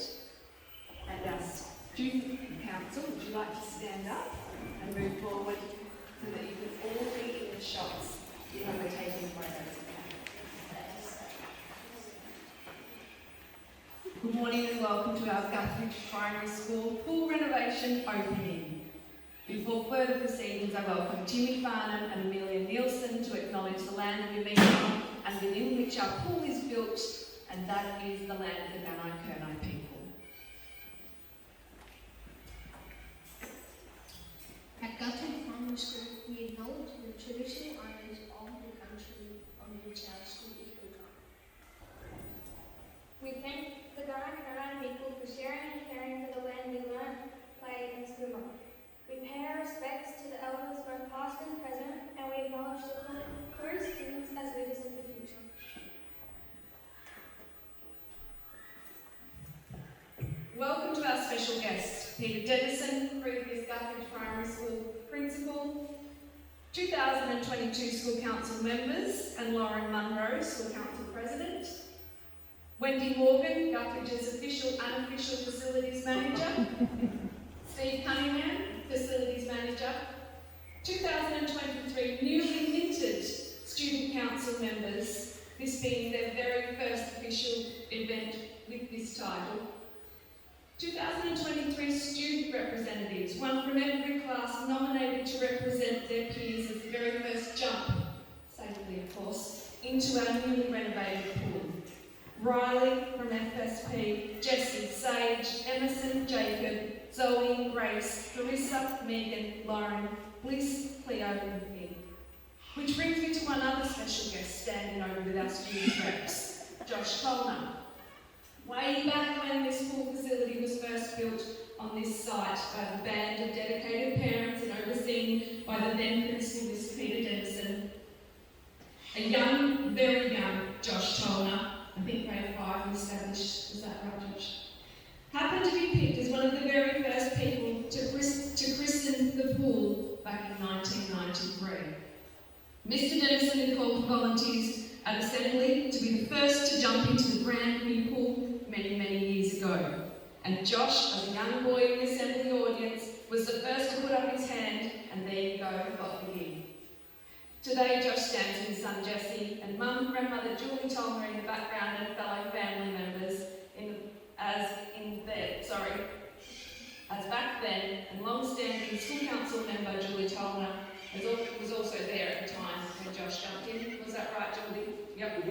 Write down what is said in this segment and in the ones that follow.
Guthridge. And our student council, would you like to stand up and move forward so that you can all be in the shots when we're taking photos? Good morning and welcome to our Guthridge Primary School pool renovation opening. Before further proceedings, I welcome Timmy Farnham and Amelia Nielsen to acknowledge the land we meet on and within which our pool is built, and that is the land of the Maanai people. At Guthridge Primary School, we acknowledge the traditional owners of the country on which our school is built on. We thank the Maanai people for sharing and caring for the land we learn, play and swim on. We pay our respects to the elders both past and present, and we acknowledge the current students as leaders of the future. Welcome to our special guest, Peter Dennison, previous Guthridge Primary School Principal, 2022 School Council members, and Lauren Munro, School Council President, Wendy Morgan, Guthridge's official unofficial Facilities Manager, Steve Cunningham, Facilities Manager, 2023 newly minted Student Council members, this being their very first official event with this title, 2023 student representatives, one from every class nominated to represent their peers as the very first jump, safely of course, into our newly renovated pool. Riley from FSP, Jessie, Sage, Emerson, Jacob, Zoe, Grace, Larissa, Megan, Lauren, Bliss, Cleo and Finn. Which brings me to one other special guest standing over with our student reps, Josh Tolner. Way back when this pool facility was first built on this site by the band of dedicated parents and overseen by the then Principal Mr. Peter Dennison, a young, very young Josh Tolner, I think grade 5 we established, is that right, Josh? Happened to be picked as one of the very first people to christen the pool back in 1993. Mr. Dennison had called for volunteers at Assembly to be the first to jump into the brand new pool many, many years ago. And Josh, as a young boy in the Assembly audience, was the first to put up his hand, and there you go, got the gig. Today, Josh stands with his son Jesse and mum, grandmother Julie Tolmer in the background and fellow family members as back then, and long-standing school council member Julie Tolmer was also there at the time when Josh jumped in. Was that right, Julie? Yep.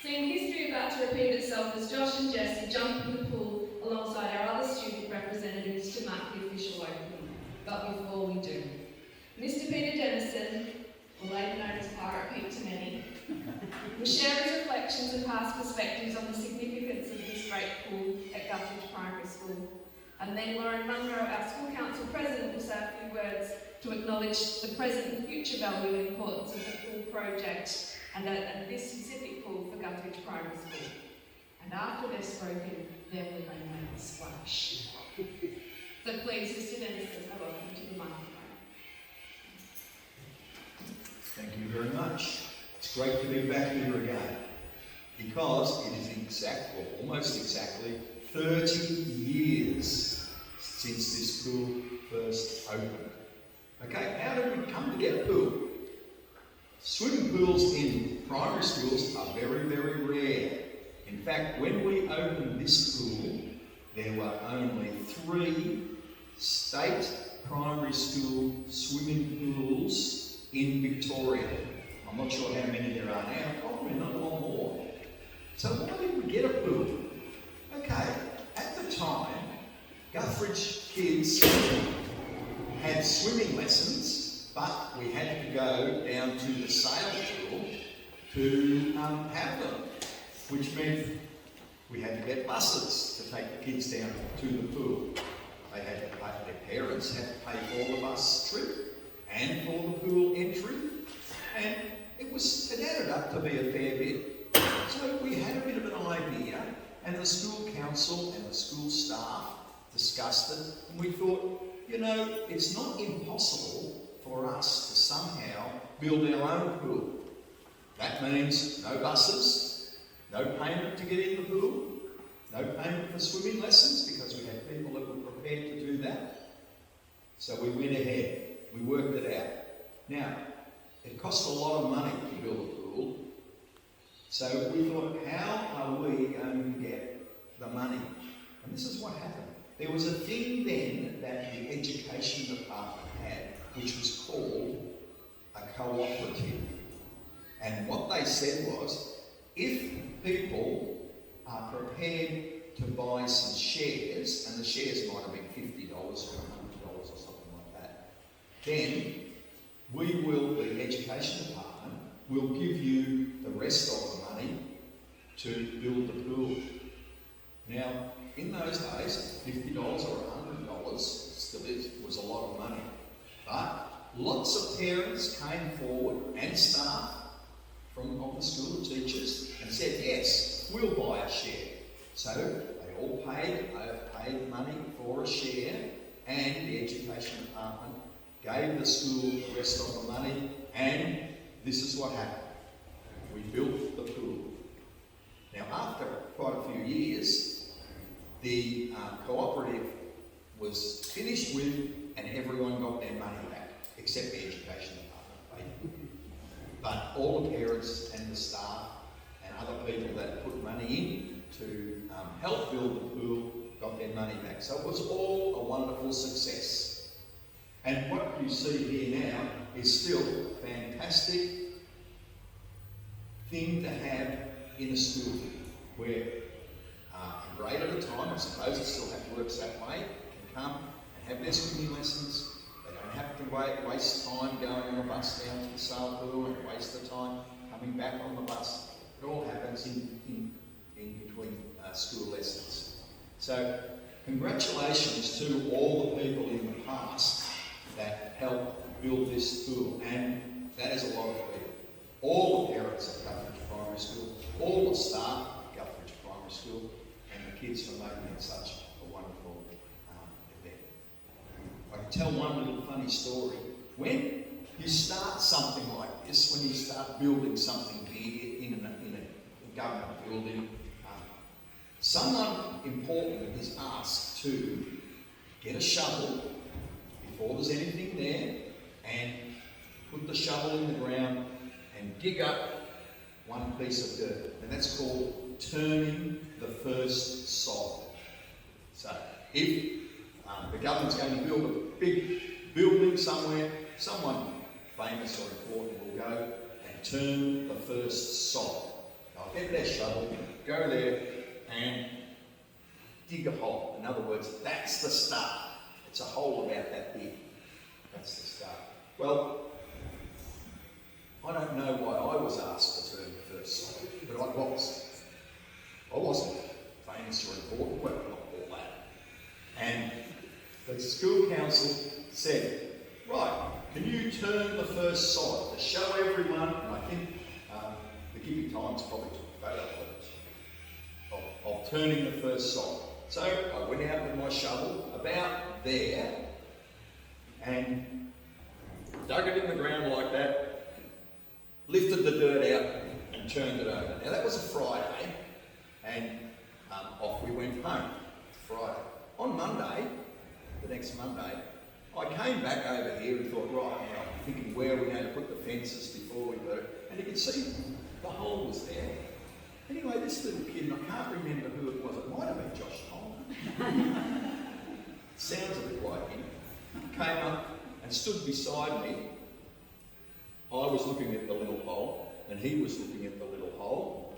Seeing history about to repeat itself as Josh and Jesse jump in the pool alongside our other student representatives to mark the official opening. But before we do, Mr. Peter Dennison, or later known as Pirate Pete to many, will share his reflections and past perspectives on the significance of this great pool at Guthridge Primary School. And then Lauren Munro, our School Council President, will say a few words to acknowledge the present and future value and importance of the pool project and this specific pool for Guthridge Primary School. And after they've spoken, then we're going to make a splash. So please, Mr. Dennison, I welcome you to the microphone. Thank you very much. It's great to be back here again, because it is almost exactly 30 years since this pool first opened. Okay, how did we come to get a pool? Swimming pools in primary schools are very, very rare. In fact, when we opened this pool, there were only 3 state primary school swimming pools in Victoria. I'm not sure how many there are now, probably not a lot more. So why did we get a pool? Okay, at the time, Guthridge kids had swimming lessons, but we had to go down to the sail pool to have them, which meant we had to get buses to take the kids down to the pool. They had to pay, their parents had to pay for the bus trip and for the pool entry, and it added up to be a fair bit. So we had a bit of an idea, and the school council and the school staff discussed it, and we thought, you know, it's not impossible for us to somehow build our own pool. That means no buses, no payment to get in the pool, no payment for swimming lessons because we had people that were prepared to do that. So we went ahead, we worked it out. Now, it cost a lot of money to build a pool, so we thought, how are we going to get the money? And this is what happened. There was a thing then that the education department had, which was called a cooperative. And what they said was, if people are prepared to buy some shares, and the shares might have been $50 or $100 or something like that, then we will, the education department, will give you the rest of the money to build the pool. Now, in those days, $50 or $100 still is, was a lot of money. But lots of parents came forward and staff from of the school, teachers, and said, yes, we'll buy a share. So they all paid money for a share, and the education department gave the school the rest of the money, and this is what happened. We built the pool. Now, after quite a few years, the cooperative was finished with, and everyone got their money back, except the education department. But all the parents and the staff and other people that put money in to help build the pool got their money back. So it was all a wonderful success. And what you see here now is still a fantastic thing to have in a school, where a grade at a time, I suppose it still works that way, can come and have their swimming lessons. They don't have to waste time going on a bus down to the sail pool and waste the time coming back on the bus. It all happens in between school lessons. So congratulations to all the people in the past that helped build this pool, and that is a lot of people. All the parents at Guthridge Primary School, all the staff at Guthridge Primary School, and the kids for making it such a wonderful event. I can tell one little funny story. When you start something like this, when you start building something big in a government building, someone important is asked to get a shovel before there's anything there, and put the shovel in the ground and dig up one piece of dirt. And that's called turning the first sod. So if the government's going to build a big building somewhere, someone famous or important will go and turn the first sod. They'll get their shovel, go there and dig a hole. In other words, that's the start. It's a hole about that big. That's the start. Well, I don't know why I was asked to turn the first sod, but I was. I wasn't famous or important, well, not all that. And the school council said, right, can you turn the first sod to show everyone, and I think the Gippy Times probably took a photo of turning the first sod. So I went out with my shovel about there and dug it in the ground like that, lifted the dirt out and turned it over. Now that was a Friday, and off we went home. Friday. On Monday, the next Monday, I came back over here and thought, right, now I'm thinking where are we going to put the fences before we do it, and you can see the hole was there. Anyway, this little kid, and I can't remember who it was, it might have been Josh Coleman. Sounds a bit like him. Came up and stood beside me. I was looking at the little hole, and he was looking at the little hole,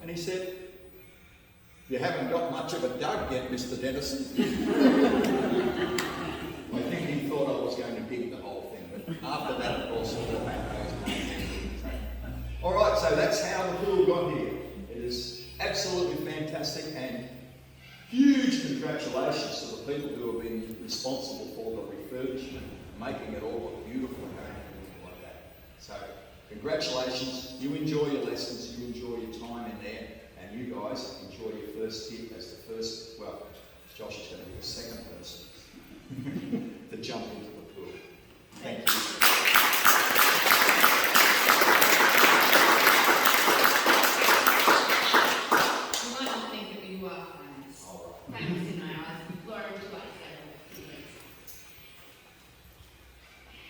and he said, "You haven't got much of a dug yet, Mr. Dennison." I think he thought I was going to dig the whole thing, but after that, of course, all the back goes. All right, so that's how the pool got here. It is absolutely fantastic, and huge congratulations to the people who have been responsible for the refurbishment, making it all look beautiful and everything like that. So, congratulations. You enjoy your lessons, you enjoy your time in there, and you guys enjoy your first hit as the first, well, Josh is going to be the second person to jump into the pool. Thank you. You might not think that you are famous. famous in my eyes, Laura, would you like to say a few words?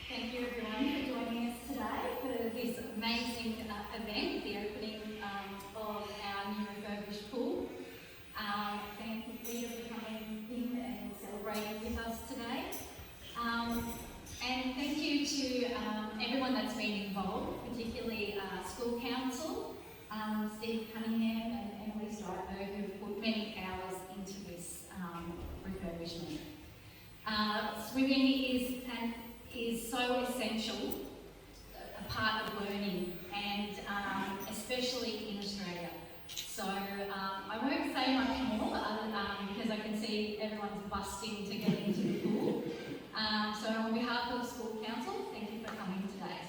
Thank you everyone for joining us today for this amazing event, the opening of our new refurbished pool. Thank you for coming in and celebrating with us today. And thank you to everyone that's been involved, particularly school council, Steve Cunningham and Emily Striper, who have put many hours into this refurbishment. Swimming is so essential, a part of learning, and especially in Australia. So I won't say much more because I can see everyone's busting to get into the pool. So on behalf of School Council, thank you for coming today.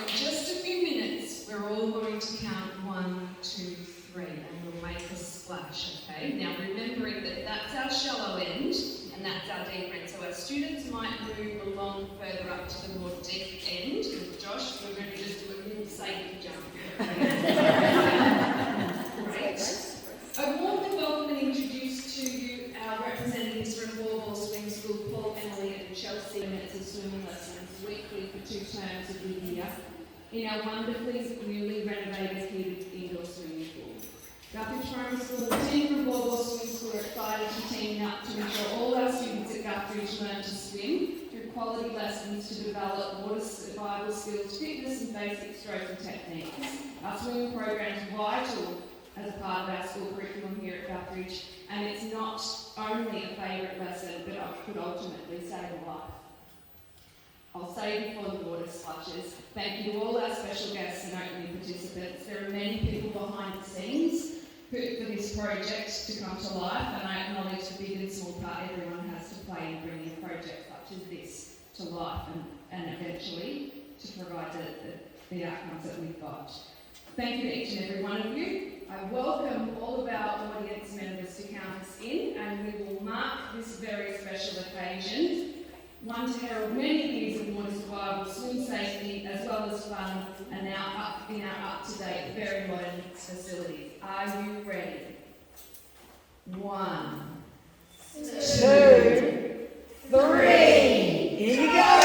In just a few minutes, we're all going to count 1, 2, 3, and we'll make a splash, okay? Now remembering that that's our shallow end, and that's our deep end. So our students might move along further up to the more deep end. And Josh, we're going to just do a little safety jump. Great. I warmly welcome and introduce to you our representatives from Wallball Swim School, Paul, Emily and Chelsea. Minutes of swimming lessons weekly for 2 terms of the year in our wonderfully newly renovated heated indoor swimming pool. Guthridge Primary School, the team from Wallball Swim School are excited to team up to ensure all our students at Guthridge learn to swim through quality lessons to develop water survival skills, fitness and basic stroke techniques. Our swimming program is vital as a part of our school curriculum here at Guthridge, and it's not only a favourite lesson, but could ultimately save a life. I'll say before the water splashes, thank you to all our special guests and opening participants. There are many people behind the scenes for this project to come to life, and I acknowledge the big and small part everyone has to play in bringing a project such as this to life and eventually to provide the outcomes that we've got. Thank you to each and every one of you. I welcome all of our audience members to count us in, and we will mark this very special occasion, one to herald many years of water survival, swim safety, as well as fun, and now in our up-to-date, very modern facilities. Are you ready? 1, 2, 3, here you go!